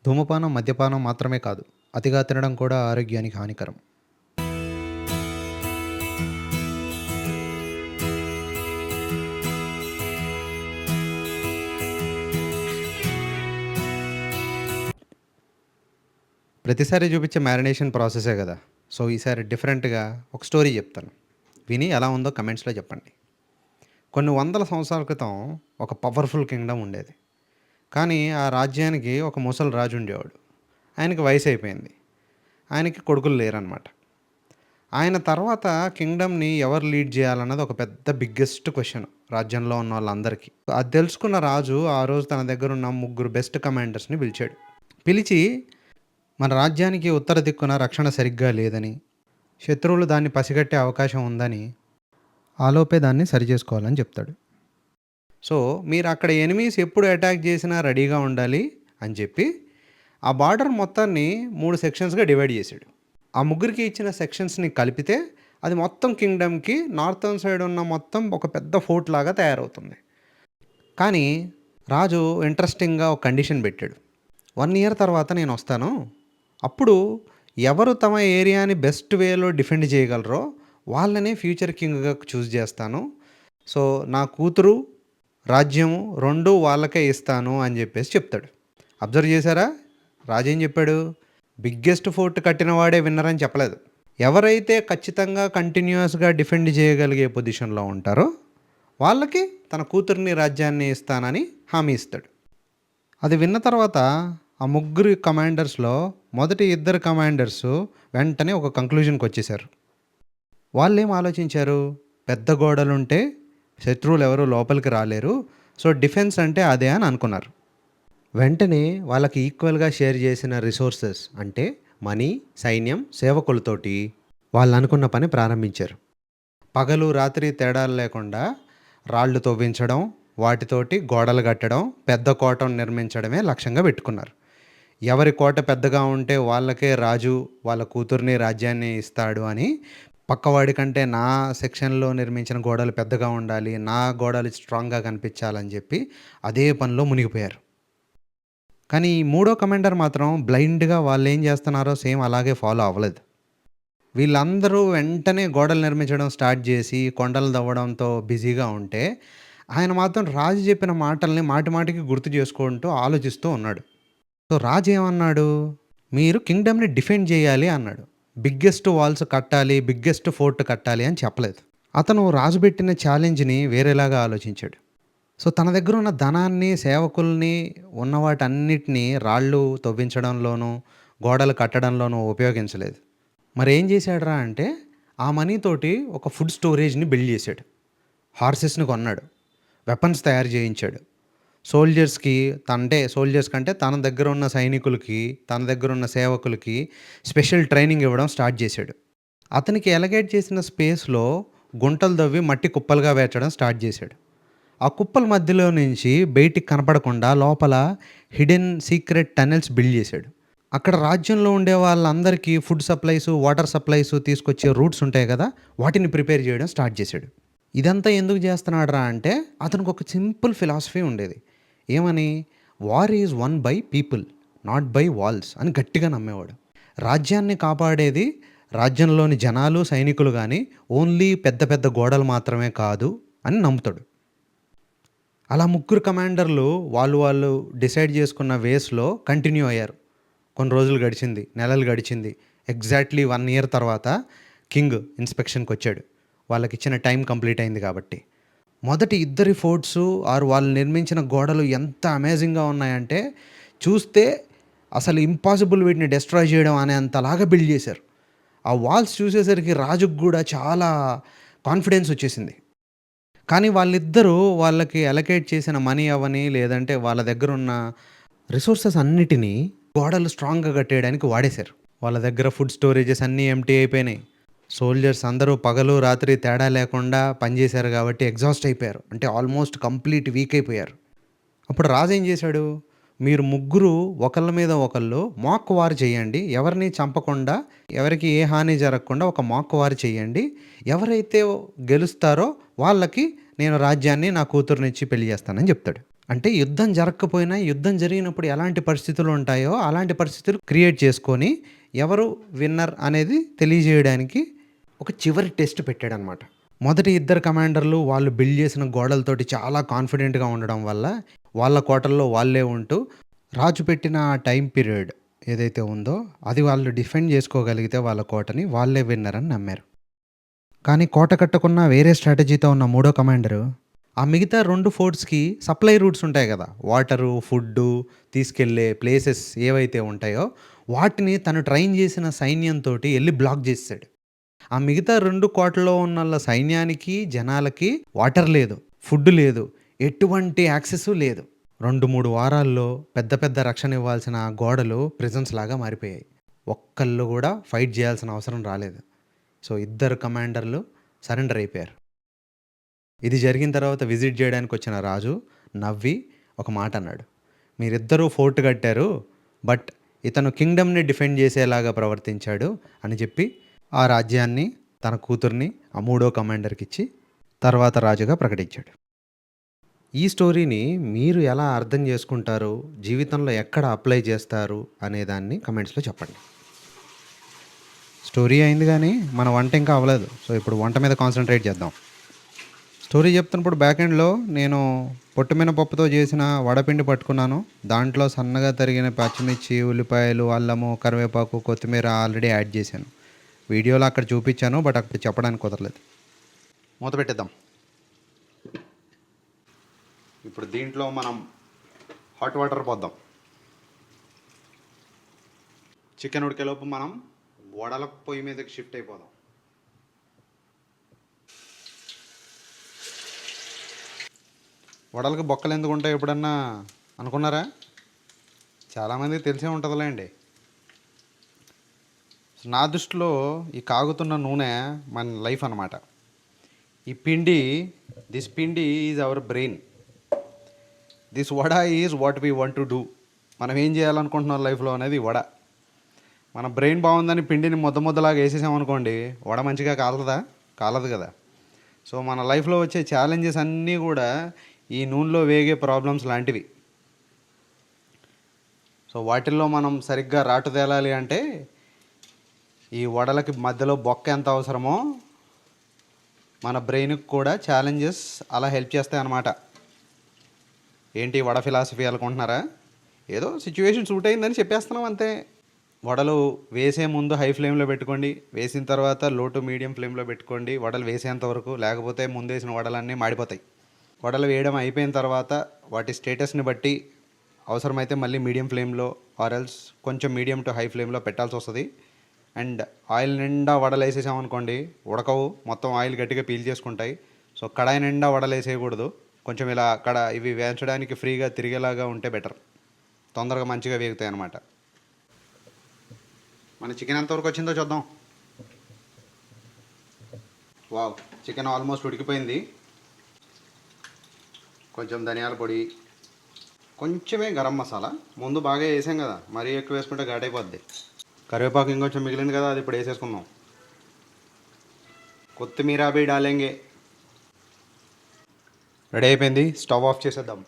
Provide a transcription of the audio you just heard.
ధూమపానం, మద్యపానం మాత్రమే కాదు, అతిగా తినడం కూడా ఆరోగ్యానికి హానికరం. ప్రతిసారి చూపించే మ్యారినేషన్ ప్రాసెసే కదా! సో, ఈసారి డిఫరెంట్‌గా ఒక స్టోరీ చెప్తాను. విని ఎలా ఉందో కమెంట్స్‌లో చెప్పండి. కొన్ని వందల సంవత్సరాల క్రితం ఒక పవర్‌ఫుల్ కింగ్‌డమ్ ఉండేది. కానీ ఆ రాజ్యానికి ఒక ముసలి రాజు ఉండేవాడు. ఆయనకి వయసైపోయింది. ఆయనకి కొడుకులు లేరనమాట. ఆయన తర్వాత కింగ్‌డమ్‌ని ఎవరు లీడ్ చేయాలన్నది ఒక పెద్ద బిగ్గెస్ట్ క్వెషన్ రాజ్యంలో ఉన్న వాళ్ళందరికీ. అది తెలుసుకున్న రాజు ఆ రోజు తన దగ్గరున్న ముగ్గురు బెస్ట్ కమాండర్స్‌ని పిలిచాడు. పిలిచి మన రాజ్యానికి ఉత్తర దిక్కున రక్షణ సరిగ్గా లేదని, శత్రువులు దాన్ని పసిగట్టే అవకాశం ఉందని, ఆలోపే దాన్ని సరిచేసుకోవాలని చెప్తాడు. సో, మీరు అక్కడ ఎనిమీస్ ఎప్పుడు అటాక్ చేసినా రెడీగా ఉండాలి అని చెప్పి, ఆ బార్డర్ మొత్తాన్ని 3 సెక్షన్స్‌గా డివైడ్ చేశాడు. ఆ ముగ్గురికి ఇచ్చిన సెక్షన్స్‌ని కలిపితే అది మొత్తం కింగ్‌డమ్‌కి నార్థర్న్ సైడ్ ఉన్న మొత్తం ఒక పెద్ద ఫోర్ట్ లాగా తయారవుతుంది. కానీ రాజు ఇంట్రెస్టింగ్‌గా ఒక కండిషన్ పెట్టాడు. 1 ఇయర్ తర్వాత నేనొస్తాను. అప్పుడు ఎవరు తమ ఏరియాని బెస్ట్ వేలో డిఫెండ్ చేయగలరో వాళ్ళనే ఫ్యూచర్ కింగ్‌గా చూజ్ చేస్తాను. సో, నా కూతురు, రాజ్యము 2 వాళ్ళకే ఇస్తాను అని చెప్పేసి చెప్తాడు. అబ్జర్వ్ చేశారా? రాజేం చెప్పాడు? బిగ్గెస్ట్ ఫోర్ట్ కట్టిన వాడే విన్నర్ అని చెప్పలేదు. ఎవరైతే ఖచ్చితంగా కంటిన్యూయస్‌గా డిఫెండ్ చేయగలిగే పొజిషన్‌లో ఉంటారో వాళ్ళకి తన కూతురిని, రాజ్యాన్ని ఇస్తానని హామీ ఇస్తాడు. అది విన్న తర్వాత ఆ ముగ్గురు కమాండర్స్‌లో మొదటి ఇద్దరు కమాండర్సు వెంటనే ఒక కంక్లూజన్‌కి వచ్చేసారు. వాళ్ళేం ఆలోచించారు? పెద్ద గోడలుంటే శత్రువులు ఎవరు లోపలికి రాలేరు. సో, డిఫెన్స్ అంటే అదే అని అనుకున్నారు. వెంటనే వాళ్ళకి ఈక్వల్‌గా షేర్ చేసిన రిసోర్సెస్ అంటే మనీ, సైన్యం, సేవకులతోటి వాళ్ళు అనుకున్న పని ప్రారంభించారు. పగలు, రాత్రి తేడాలు లేకుండా రాళ్ళు తవ్వించడం, వాటితోటి గోడలు కట్టడం, పెద్ద కోటను నిర్మించడమే లక్ష్యంగా పెట్టుకున్నారు. ఎవరి కోట పెద్దగా ఉంటే వాళ్ళకే రాజు వాళ్ళ కూతుర్ని, రాజ్యాన్ని ఇస్తాడు అని, పక్కవాడి కంటే నా సెక్షన్‌లో నిర్మించిన గోడలు పెద్దగా ఉండాలి, నా గోడలు స్ట్రాంగ్‌గా కనిపించాలని చెప్పి అదే పనిలో మునిగిపోయారు. కానీ ఈ మూడో కమాండర్ మాత్రం బ్లైండ్‌గా వాళ్ళేం చేస్తున్నారో సేమ్ అలాగే ఫాలో అవ్వలేదు. వీళ్ళందరూ వెంటనే గోడలు నిర్మించడం స్టార్ట్ చేసి, కొండలు తవ్వడంతో బిజీగా ఉంటే, ఆయన మాత్రం రాజు చెప్పిన మాటల్ని మాటి మాటికి గుర్తు చేసుకుంటూ ఆలోచిస్తూ ఉన్నాడు. సో, రాజు ఏమన్నాడు? మీరు కింగ్‌డమ్‌ని డిఫెండ్ చేయాలి అన్నాడు. బిగ్గెస్ట్ వాల్స్ కట్టాలి, బిగ్గెస్ట్ ఫోర్ట్ కట్టాలి అని చెప్పలేదు. అతను రాజు పెట్టిన ఛాలెంజ్‌ని వేరేలాగా ఆలోచించాడు. సో, తన దగ్గర ఉన్న ధనాన్ని, సేవకుల్ని, ఉన్న వాటన్నిటిని రాళ్ళు తవ్వించడంలోనూ, గోడలు కట్టడంలోనూ ఉపయోగించలేదు. మరేం చేశాడురా అంటే, ఆ మనీతోటి ఒక ఫుడ్ స్టోరేజ్‌ని బిల్డ్ చేశాడు. హార్సెస్‌ని కొన్నాడు. వెపన్స్ తయారు చేయించాడు. సోల్జర్స్ కంటే తన దగ్గర ఉన్న సైనికులకి, తన దగ్గర ఉన్న సేవకులకి స్పెషల్ ట్రైనింగ్ ఇవ్వడం స్టార్ట్ చేశాడు. అతనికి ఎలకేట్ చేసిన స్పేస్‌లో గుంటలు తవ్వి మట్టి కుప్పలుగా పేర్చడం స్టార్ట్ చేశాడు. ఆ కుప్పల మధ్యలో నుంచి బయటికి కనపడకుండా లోపల హిడెన్ సీక్రెట్ టనెల్స్ బిల్డ్ చేశాడు. అక్కడ రాజ్యంలో ఉండే వాళ్ళందరికీ ఫుడ్ సప్లైసు, వాటర్ సప్లైసు తీసుకొచ్చే రూట్స్ ఉంటాయి కదా! వాటిని ప్రిపేర్ చేయడం స్టార్ట్ చేశాడు. ఇదంతా ఎందుకు చేస్తున్నాడురా అంటే, అతనికి ఒక సింపుల్ ఫిలాసఫీ ఉండేది. ఏమని? War is won by people, not by walls అని గట్టిగా నమ్మేవాడు. రాజ్యాన్ని కాపాడేది రాజ్యంలోని జనాలు, సైనికులు గానీ ఓన్లీ పెద్ద పెద్ద గోడలు మాత్రమే కాదు అని నమ్ముతాడు. అలా ముగ్గురు కమాండర్లు వాళ్ళు డిసైడ్ చేసుకున్న వేస్‌లో కంటిన్యూ అయ్యారు. కొన్ని రోజులు గడిచింది, నెలలు గడిచింది. ఎగ్జాక్ట్‌లీ 1 ఇయర్ తర్వాత కింగ్ ఇన్స్‌పెక్షన్‌కొచ్చాడు. వాళ్ళకిచ్చిన టైం కంప్లీట్ అయింది కాబట్టి. మొదటి ఇద్దరి ఫోర్ట్సు వాళ్ళు నిర్మించిన గోడలు ఎంత అమేజింగ్‌గా ఉన్నాయంటే, చూస్తే అసలు ఇంపాసిబుల్ వీటిని డెస్ట్రాయ్ చేయడం అనేంతలాగా బిల్డ్ చేశారు. ఆ వాల్స్ చూసేసరికి రాజుకు గూడా చాలా కాన్ఫిడెన్స్ వచ్చేసింది. కానీ వాళ్ళిద్దరూ వాళ్ళకి అలొకేట్ చేసిన మనీ అవ్వని, లేదంటే వాళ్ళ దగ్గరున్న రిసోర్సెస్ అన్నిటినీ గోడలు స్ట్రాంగ్‌గా కట్టేయడానికి వాడేశారు. వాళ్ళ దగ్గర ఫుడ్ స్టోరేజెస్ అన్నీ ఎంప్టీ అయిపోయినాయి. సోల్జర్స్ అందరూ పగలు, రాత్రి తేడా లేకుండా పనిచేశారు కాబట్టి ఎగ్జాస్ట్ అయిపోయారు. అంటే ఆల్మోస్ట్ కంప్లీట్ వీక్ అయిపోయారు. అప్పుడు రాజు ఏం చేశాడు? మీరు ముగ్గురు ఒకళ్ళ మీద ఒకళ్ళు మాక్ వార్ చేయండి. ఎవరిని చంపకుండా, ఎవరికి ఏ హాని జరగకుండా ఒక మాక్ వార్ చేయండి. ఎవరైతే గెలుస్తారో వాళ్ళకి నేను రాజ్యాన్ని, నా కూతురునిచ్చి పెళ్లి చేస్తానని చెప్తాడు. అంటే యుద్ధం జరగకపోయినా, యుద్ధం జరిగినప్పుడు ఎలాంటి పరిస్థితులు ఉంటాయో, అలాంటి పరిస్థితులు క్రియేట్ చేసుకొని, ఎవరు విన్నర్ అనేది తెలియజేయడానికి ఒక చివరి టెస్ట్ పెట్టాడనమాట. మొదటి ఇద్దరు కమాండర్లు వాళ్ళు బిల్డ్ చేసిన గోడలతోటి చాలా కాన్ఫిడెంట్‌గా ఉండడం వల్ల, వాళ్ళ కోటల్లో వాళ్ళే ఉంటూ, రాజు పెట్టిన ఆ టైమ్ పీరియడ్ ఏదైతే ఉందో, అది వాళ్ళు డిఫెండ్ చేసుకోగలిగితే వాళ్ళ కోటని, వాళ్ళే విన్నర్ అని నమ్మారు. కానీ కోట కట్టకున్న వేరే స్ట్రాటజీతో ఉన్న మూడో కమాండరు, ఆ మిగతా 2 ఫోర్ట్స్‌కి సప్లై రూట్స్ ఉంటాయి గదా! వాటరు, ఫుడ్డు తీసుకెళ్ళే ప్లేసెస్ ఏవైతే ఉంటాయో, వాటిని తను ట్రైన్ చేసిన సైన్యంతోటి ఎళ్లి బ్లాక్ జేసేసాడు. ఆ మిగతా 2 కోటలో ఉన్నోళ్ళ సైన్యానికి, జనాలకి వాటర్ లేదు, ఫుడ్ లేదు, ఎటువంటి యాక్సెసు లేదు. 2, 3 వారాల్లో పెద్ద పెద్ద రక్షణ ఇవ్వాల్సిన ఆ గోడలు ప్రిజన్స్ లాగా మారిపోయాయి. ఒక్కళ్ళు గూడా ఫైట్ జేయాల్సిన అవసరం రాలేదు. సో, ఇద్దరు కమాండర్లు సరెండర్ అయిపోయారు. ఇది జరిగిన తర్వాత విజిట్ జేయడానికొచ్చిన రాజు నవ్వి ఒక మాట అన్నాడు. మీరిద్దరూ ఫోర్ట్ కట్టారు. బట్ ఇతను కింగ్డమ్‌ని డిఫెండ్ చేసేలాగా ప్రవర్తించాడు అని చెప్పి, ఆ రాజ్యాన్ని తన కూతుర్ని ఆ మూడో కమాండర్‌కిచ్చి తర్వాత రాజుగా ప్రకటించాడు. ఈ స్టోరీని మీరు ఎలా అర్థం చేసుకుంటారు? జీవితంలో ఎక్కడ అప్లై చేస్తారు? అనేదాన్ని కమెంట్స్‌లో చెప్పండి. స్టోరీ అయింది గానీ, మన వంట ఇంకా అవ్వలేదు. సో, ఇప్పుడు వంట మీద కాన్సంట్రేట్ చేద్దాం. స్టోరీ చెప్తున్నప్పుడు బ్యాక్ ఎండ్‌లో నేను పొట్టు మినపప్పుతో చేసిన వడపిండి పట్టుకున్నాను. దాంట్లో సన్నగా తరిగిన పచ్చిమిర్చి, ఉల్లిపాయలు, అల్లము, కరివేపాకు, కొత్తిమీర ఆల్రెడీ యాడ్ చేశాను. వీడియోలో అక్కడ చూపించాను. బట్ అక్కడ చెప్పడానికి కుదరలేదు. మూత పెట్టేద్దాం. ఇప్పుడు దీంట్లో మనం హాట్ వాటర్ పోద్దాం. చికెన్ ఉడికేలోపు మనం వడల పొయ్యి మీదకి షిఫ్ట్ అయిపోదాం. వడలకి బొక్కలు ఎందుకు ఉంటాయి ఎప్పుడన్నా అనుకున్నారా? చాలామందికి తెలిసే ఉంటుందిలేండి. నా దృష్టిలో ఈ కాగుతున్న నూనె మన లైఫ్ అన్నమాట. ఈ పిండి, దిస్ పిండి is our brain. This vada is what we want to do. మనం ఏం చేయాలనుకుంటున్నాం లైఫ్లో అనేది వడ. మన బ్రెయిన్ బాగుందని పిండిని ముద్దలాగా వేసేసామనుకోండి, వడ మంచిగా కాలదా? కాలదు కదా. సో మన లైఫ్లో వచ్చే ఛాలెంజెస్ అన్నీ కూడా ఈ నూనెలో వేగే ప్రాబ్లమ్స్ లాంటివి. సో వాటిల్లో మనం సరిగ్గా రాటు తేలాలి అంటే ఈ వడలకి మధ్యలో బొక్క ఎంత అవసరమో మన బ్రెయిన్కి కూడా ఛాలెంజెస్ అలా హెల్ప్ చేస్తాయి అన్నమాట. ఏంటి వడ ఫిలాసఫీ అనుకుంటున్నారా? ఏదో సిచ్యువేషన్ సూట్ అయిందని చెప్పేస్తున్నాం అంతే. వడలు వేసే ముందు హై ఫ్లేమ్లో పెట్టుకోండి. వేసిన తర్వాత లో టు మీడియం ఫ్లేమ్లో పెట్టుకోండి వడలు వేసేంత వరకు. లేకపోతే ముందు వేసిన వడలన్నీ మాడిపోతాయి. వడలు వేయడం అయిపోయిన తర్వాత వాటి స్టేటస్ని బట్టి అవసరమైతే మళ్ళీ మీడియం ఫ్లేమ్లో ఆర్ ఎల్స్ కొంచెం మీడియం టు హై ఫ్లేమ్లో పెట్టాల్సి వస్తుంది. అండ్ ఆయిల్ నిండా వడలు వేసేసామనుకోండి, ఉడకవు, మొత్తం ఆయిల్ గట్టిగా పీల్ చేసుకుంటాయి. సో కడాయి నిండా వడలు వేసేయకూడదు. కొంచెం ఇలా అక్కడ ఇవి వేయించడానికి ఫ్రీగా తిరిగేలాగా ఉంటే బెటర్. తొందరగా మంచిగా వేగుతాయి అన్నమాట. మన చికెన్ ఎంతవరకు వచ్చిందో చూద్దాం. వావ్, చికెన్ ఆల్మోస్ట్ ఉడికిపోయింది. కొంచెం ధనియాల పొడి, కొంచెమే గరం మసాలా. ముందు బాగా వేసాం కదా, మరీ ఎక్కువ వేసుకుంటే ఘాటైపోద్ది. కరివేపాకు ఇంకొంచెం మిగిలింది కదా, అది ఇప్పుడు వేసేసుకుందాం. కొత్తిమీర అవి డాలేంగే. రెడీ అయిపోయింది. స్టవ్ ఆఫ్ చేసేద్దాం.